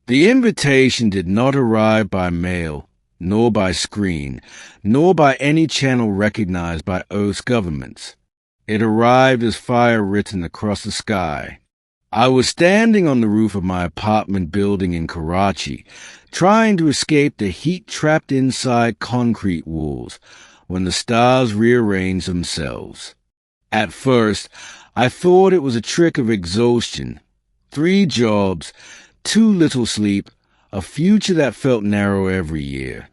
The invitation did not arrive by mail, nor by screen, nor by any channel recognized by Earth's governments. It arrived as fire written across the sky. I was standing on the roof of my apartment building in Karachi, trying to escape the heat trapped inside concrete walls, when the stars rearranged themselves. At first, I thought it was a trick of exhaustion. 3 jobs, too little sleep, a future that felt narrow every year.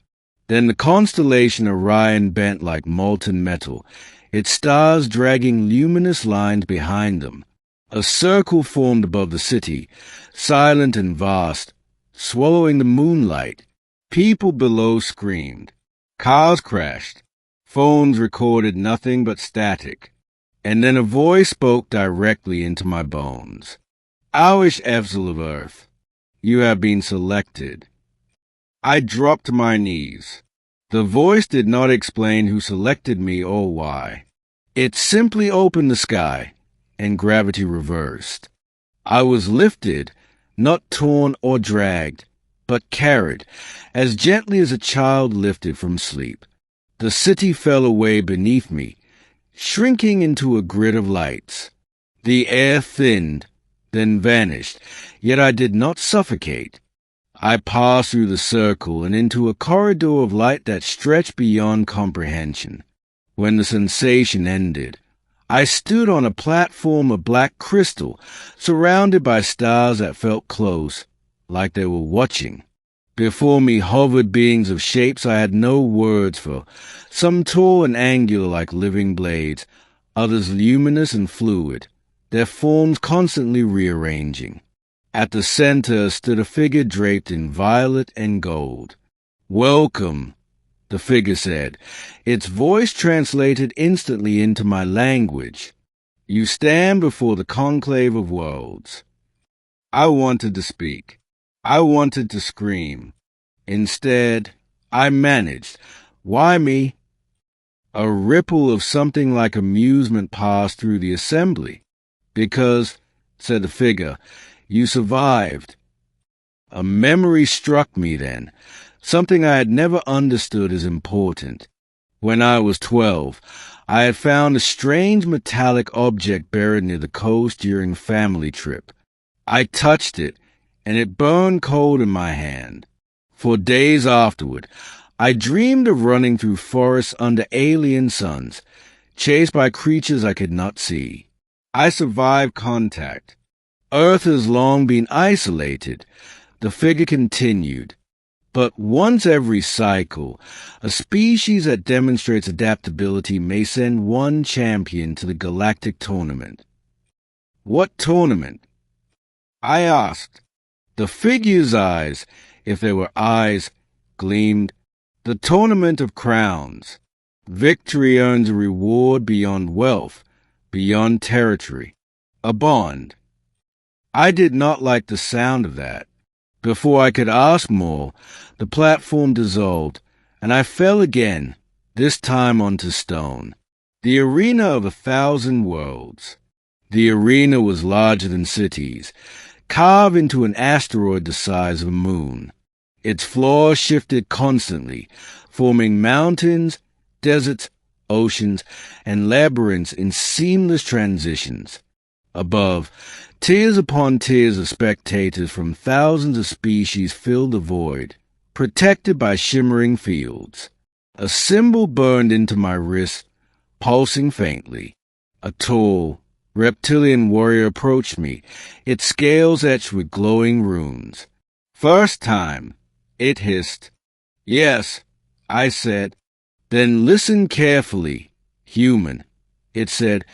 Then the constellation Orion bent like molten metal, its stars dragging luminous lines behind them. A circle formed above the city, silent and vast, swallowing the moonlight. People below screamed. Cars crashed. Phones recorded nothing but static. And then a voice spoke directly into my bones. Scifilovers, you have been selected. I dropped to my knees. The voice did not explain who selected me or why. It simply opened the sky, and gravity reversed. I was lifted, not torn or dragged, but carried, as gently as a child lifted from sleep. The city fell away beneath me, shrinking into a grid of lights. The air thinned, then vanished, yet I did not suffocate. I passed through the circle and into a corridor of light that stretched beyond comprehension. When the sensation ended, I stood on a platform of black crystal, surrounded by stars that felt close, like they were watching. Before me hovered beings of shapes I had no words for, some tall and angular like living blades, others luminous and fluid, their forms constantly rearranging. At the center stood a figure draped in violet and gold. "Welcome," the figure said, its voice translated instantly into my language. "You stand before the conclave of worlds." I wanted to speak. I wanted to scream. Instead, I managed. Why me? A ripple of something like amusement passed through the assembly. "Because," said the figure, "you survived." A memory struck me then, something I had never understood as important. When I was 12, I had found a strange metallic object buried near the coast during a family trip. I touched it, and it burned cold in my hand. For days afterward, I dreamed of running through forests under alien suns, chased by creatures I could not see. I survived contact. Earth has long been isolated, the figure continued. But once every cycle, a species that demonstrates adaptability may send one champion to the Galactic Tournament. "What tournament?" I asked. The figure's eyes, if there were eyes, gleamed. "The Tournament of Crowns. Victory earns a reward beyond wealth, beyond territory, a bond." I did not like the sound of that. Before I could ask more, the platform dissolved, and I fell again, this time onto stone. The arena of 1,000 worlds. The arena was larger than cities, carved into an asteroid the size of a moon. Its floor shifted constantly, forming mountains, deserts, oceans, and labyrinths in seamless transitions. Above, tiers upon tiers of spectators from thousands of species filled the void, protected by shimmering fields. A symbol burned into my wrist, pulsing faintly. A tall, reptilian warrior approached me, its scales etched with glowing runes. "First time," it hissed. "Yes," I said. "Then listen carefully, human," it said,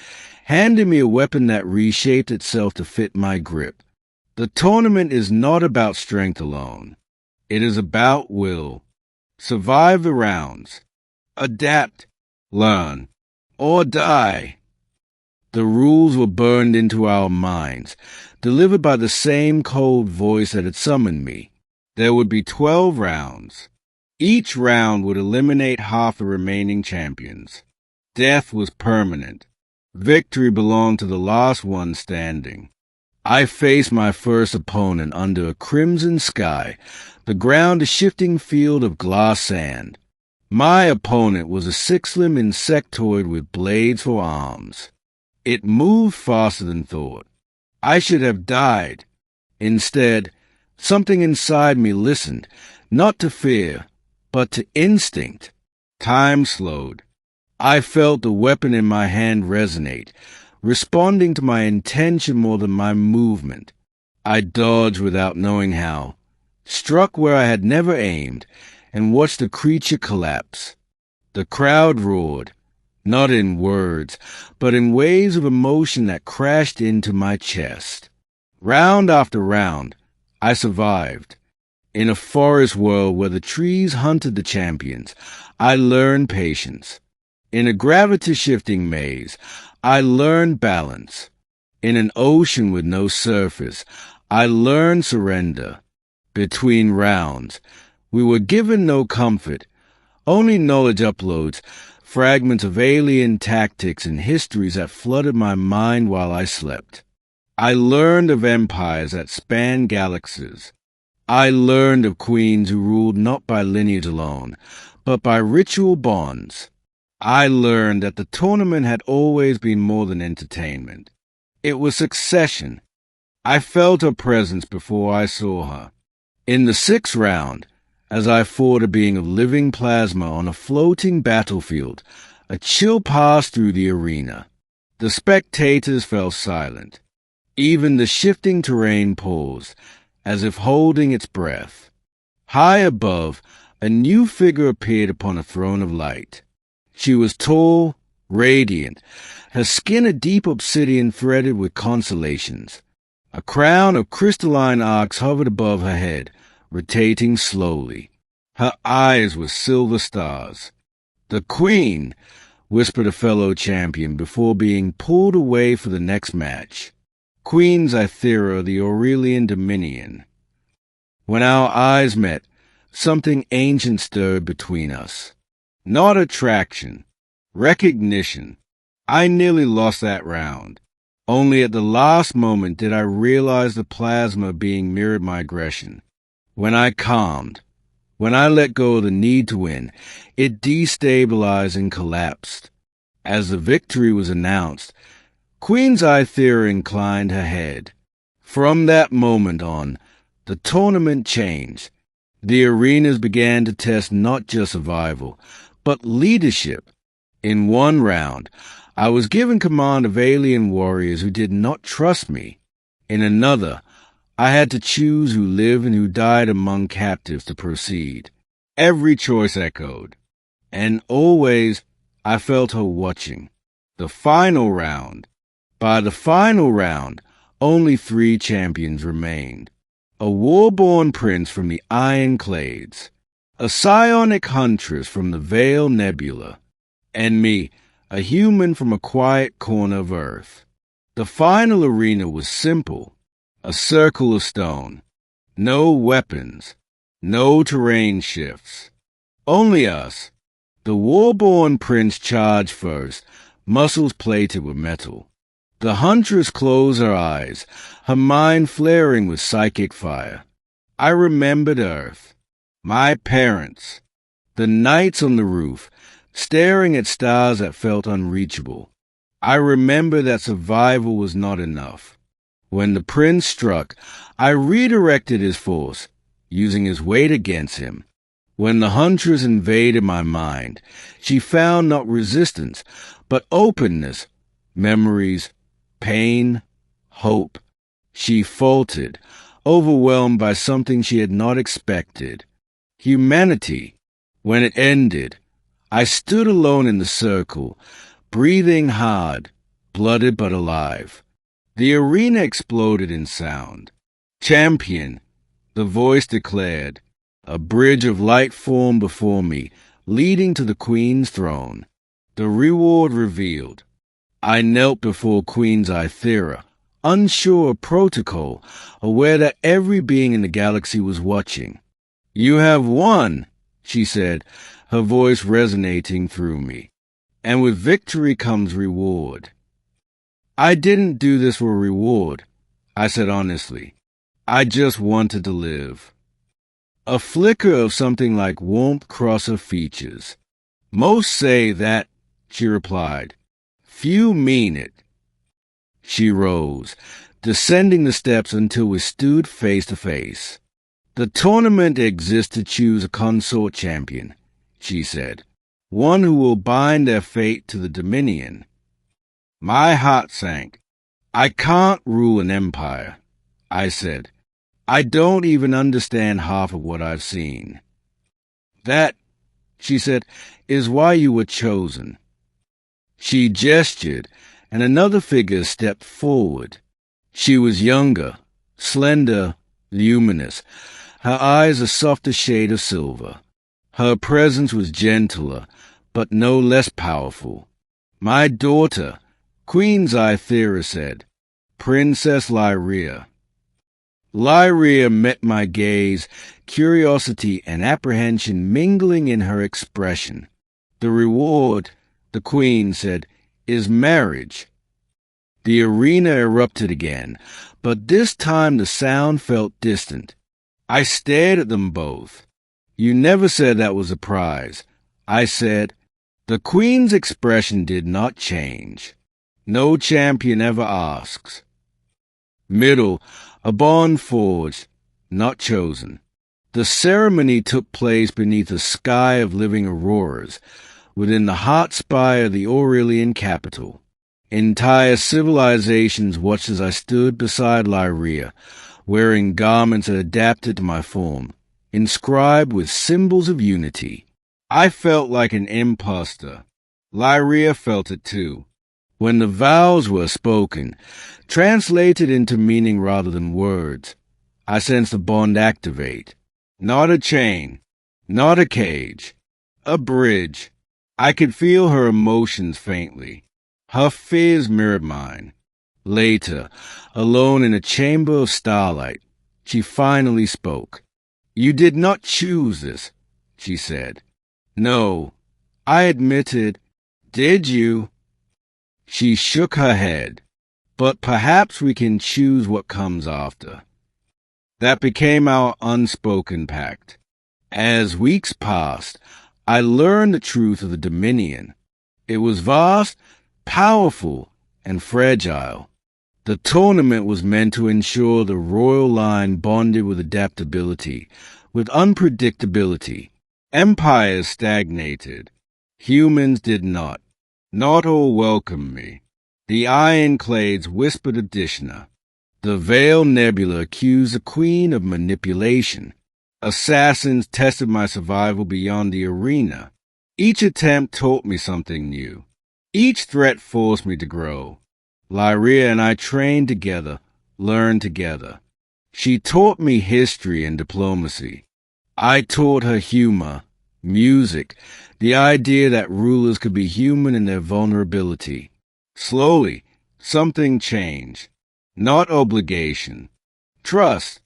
handing me a weapon that reshaped itself to fit my grip. "The tournament is not about strength alone. It is about will. Survive the rounds. Adapt, learn, or die." The rules were burned into our minds, delivered by the same cold voice that had summoned me. There would be 12 rounds. Each round would eliminate half the remaining champions. Death was permanent. Victory belonged to the last one standing. I faced my first opponent under a crimson sky, the ground a shifting field of glass sand. My opponent was a six-limbed insectoid with blades for arms. It moved faster than thought. I should have died. Instead, something inside me listened, not to fear, but to instinct. Time slowed. I felt the weapon in my hand resonate, responding to my intention more than my movement. I dodged without knowing how, struck where I had never aimed, and watched the creature collapse. The crowd roared, not in words, but in waves of emotion that crashed into my chest. Round after round, I survived. In a forest world where the trees hunted the champions, I learned patience. In a gravity-shifting maze, I learned balance. In an ocean with no surface, I learned surrender. Between rounds, we were given no comfort, only knowledge uploads, fragments of alien tactics and histories that flooded my mind while I slept. I learned of empires that spanned galaxies. I learned of queens who ruled not by lineage alone, but by ritual bonds. I learned that the tournament had always been more than entertainment. It was succession. I felt her presence before I saw her. In the sixth round, as I fought a being of living plasma on a floating battlefield, a chill passed through the arena. The spectators fell silent. Even the shifting terrain paused, as if holding its breath. High above, a new figure appeared upon a throne of light. She was tall, radiant, her skin a deep obsidian threaded with constellations. A crown of crystalline arcs hovered above her head, rotating slowly. Her eyes were silver stars. "The Queen," whispered a fellow champion before being pulled away for the next match. Queen Zythera, the Aurelian Dominion. When our eyes met, something ancient stirred between us. Not attraction, recognition. I nearly lost that round. Only at the last moment did I realize the plasma being mirrored my aggression. When I calmed, when I let go of the need to win, it destabilized and collapsed. As the victory was announced, Queen Zythera inclined her head. From that moment on, the tournament changed. The arenas began to test not just survival, but leadership. In one round, I was given command of alien warriors who did not trust me. In another, I had to choose who lived and who died among captives to proceed. Every choice echoed, and always I felt her watching. The final round. By the final round, only 3 champions remained. A war-born prince from the Ironclades, a psionic huntress from the Veil Nebula, and me, a human from a quiet corner of Earth. The final arena was simple, a circle of stone. No weapons, no terrain shifts. Only us. The war-born prince charged first, muscles plated with metal. The huntress closed her eyes, her mind flaring with psychic fire. I remembered Earth, my parents, the nights on the roof, staring at stars that felt unreachable. I remember that survival was not enough. When the prince struck, I redirected his force, using his weight against him. When the huntress invaded my mind, she found not resistance, but openness, memories, pain, hope. She faltered, overwhelmed by something she had not expected. Humanity. When it ended, I stood alone in the circle, breathing hard, blooded but alive. The arena exploded in sound. "Champion," the voice declared. A bridge of light formed before me, leading to the Queen's throne. The reward revealed. I knelt before Queen Zythera, unsure of protocol, aware that every being in the galaxy was watching. "You have won," she said, her voice resonating through me. "And with victory comes reward." I didn't do this for reward. I said honestly. I just wanted to live. A flicker of something like warmth crossed her features. Most say that, she replied. Few mean it. She rose, descending the steps until we stood face to face. The tournament exists to choose a consort champion, she said. One who will bind their fate to the Dominion. My heart sank. I can't rule an empire, I said. I don't even understand half of what I've seen. That, she said, is why you were chosen. She gestured, and another figure stepped forward. She was younger, slender, luminous, her eyes a softer shade of silver. Her presence was gentler, but no less powerful. My daughter, Queen's Eye Thera said, Princess Lyria. Lyria met my gaze, curiosity and apprehension mingling in her expression. The reward, the Queen said, is marriage. The arena erupted again, but this time the sound felt distant. I stared at them both. You never said that was a prize. I said. The Queen's expression did not change. No champion ever asks. Middle, a bond forged, not chosen. The ceremony took place beneath a sky of living auroras, within the hot spire of the Aurelian capital. Entire civilizations watched as I stood beside Lyria, wearing garments that adapted to my form, inscribed with symbols of unity. I felt like an imposter. Lyria felt it too. When the vows were spoken, translated into meaning rather than words, I sensed a bond activate. Not a chain, not a cage, a bridge. I could feel her emotions faintly. Her fears mirrored mine. Later, alone in a chamber of starlight, she finally spoke. You did not choose this, she said. No, I admitted. Did you? She shook her head. But perhaps we can choose what comes after. That became our unspoken pact. As weeks passed, I learned the truth of the Dominion. It was vast, powerful, and fragile. The tournament was meant to ensure the royal line bonded with adaptability, with unpredictability. Empires stagnated. Humans did not. Not all welcomed me. The ironclades whispered a Dishna. The Veiled Nebula accused the Queen of manipulation. Assassins tested my survival beyond the arena. Each attempt taught me something new. Each threat forced me to grow. Lyria and I trained together, learned together. She taught me history and diplomacy. I taught her humor, music, the idea that rulers could be human in their vulnerability. Slowly, something changed. Not obligation. Trust.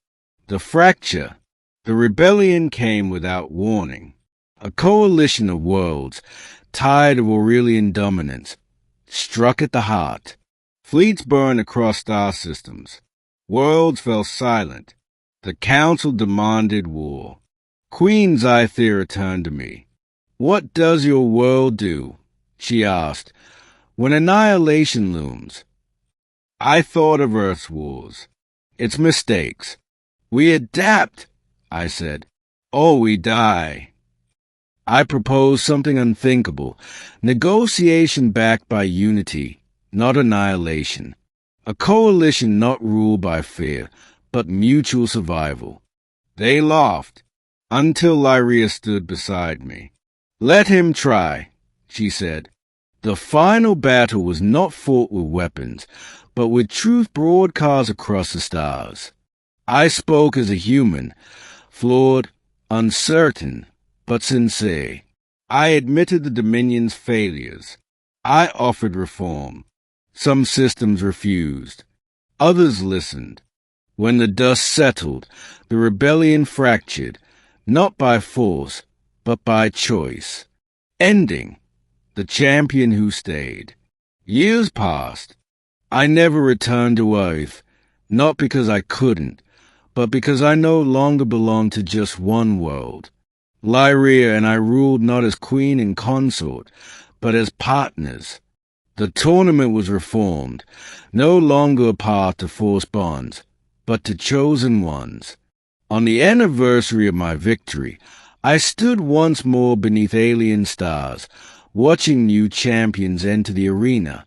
The fracture. The rebellion came without warning. A coalition of worlds, tired of Aurelian dominance, struck at the heart. Fleets burned across star systems. Worlds fell silent. The council demanded war. Queen's Eye Thera turned to me. What does your world do? She asked. When annihilation looms. I thought of Earth's wars. Its mistakes. We adapt, I said. Or we die. I proposed something unthinkable. Negotiation backed by unity, not annihilation. A coalition not ruled by fear, but mutual survival. They laughed, until Lyria stood beside me. Let him try, she said. The final battle was not fought with weapons, but with truth broadcast across the stars. I spoke as a human, flawed, uncertain, but sincere. I admitted the Dominion's failures. I offered reform. Some systems refused. Others listened. When the dust settled, the rebellion fractured, not by force, but by choice. Ending. The champion who stayed. Years passed. I never returned to Earth, Not because I couldn't, but because I no longer belonged to just one world. Lyria and I ruled not as queen and consort, but as partners. The tournament was reformed, no longer a path to forced bonds, but to chosen ones. On the anniversary of my victory, I stood once more beneath alien stars, watching new champions enter the arena.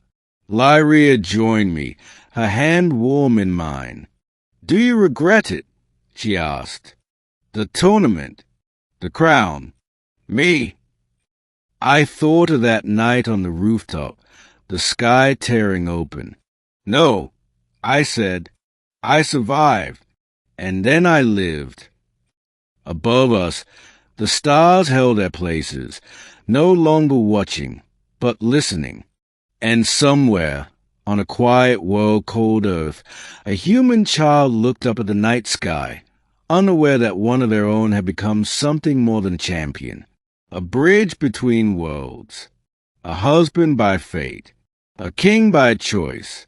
Lyria joined me, her hand warm in mine. "Do you regret it?" she asked. "The tournament? The crown? Me?" I thought of that night on the rooftop, the sky tearing open. "No," I said. "I survived, and then I lived." Above us, the stars held their places, no longer watching, but listening. And somewhere, on a quiet world called Earth, a human child looked up at the night sky, unaware that one of their own had become something more than a champion, a bridge between worlds, a husband by fate, a king by choice,